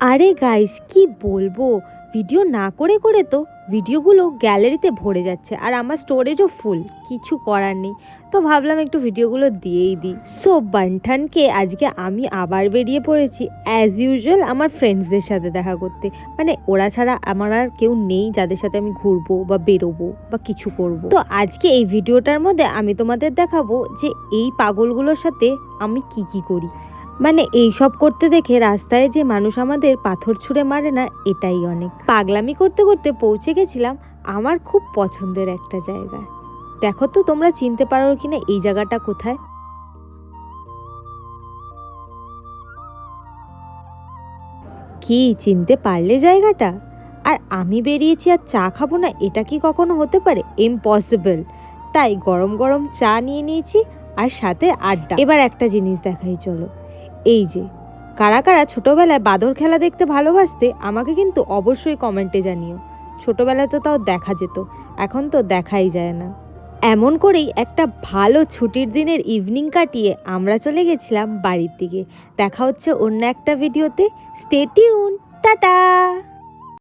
আরে গাইস কি বলবো, ভিডিও না করে করে তো ভিডিওগুলো গ্যালারিতে ভরে যাচ্ছে আর আমার স্টোরেজও ফুল, কিছু করার নেই। তো ভাবলাম একটু ভিডিওগুলো দিয়েই দিই। সো বানঠানকে আজকে আমি আবার বেরিয়ে পড়েছি অ্যাজ ইউজুয়াল আমার ফ্রেন্ডসদের সাথে দেখা করতে। মানে ওরা ছাড়া আমার আর কেউ নেই যাদের সাথে আমি ঘুরবো বা বেরোবো বা কিছু করব। তো আজকে এই ভিডিওটার মধ্যে আমি তোমাদের দেখাবো যে এই পাগলগুলোর সাথে আমি কি করি। মানে এই সব করতে দেখে রাস্তায় যে মানুষ আমাদের পাথর ছুঁড়ে মারে না, এটাই অনেক। পাগলামি করতে করতে পৌঁছে গেছিলাম আমার খুব পছন্দের একটা জায়গায়। দেখো তো তোমরা চিনতে পারো কিনা এই জায়গাটা কোথায়। কি চিনতে পারলে জায়গাটা? আর আমি বেরিয়েছি আর চা খাবো না, এটা কি কখনো হতে পারে? ইম্পসিবল। তাই গরম গরম চা নিয়ে নিয়েছি আর সাথে আড্ডা। এবার একটা জিনিস দেখাই চলো। এই যে কারা কারা ছোটবেলায় বাঁদর খেলা দেখতে ভালোবাসতে আমাকে কিন্তু অবশ্যই কমেন্টে জানিও। ছোটবেলায় তো তাও দেখা যেত, এখন তো দেখাই যায় না। এমন করেই একটা ভালো ছুটির দিনের ইভিনিং কাটিয়ে আমরা চলে গেছিলাম বাড়ির দিকে। দেখা হচ্ছে অন্য একটা ভিডিওতে। Stay tune, tata.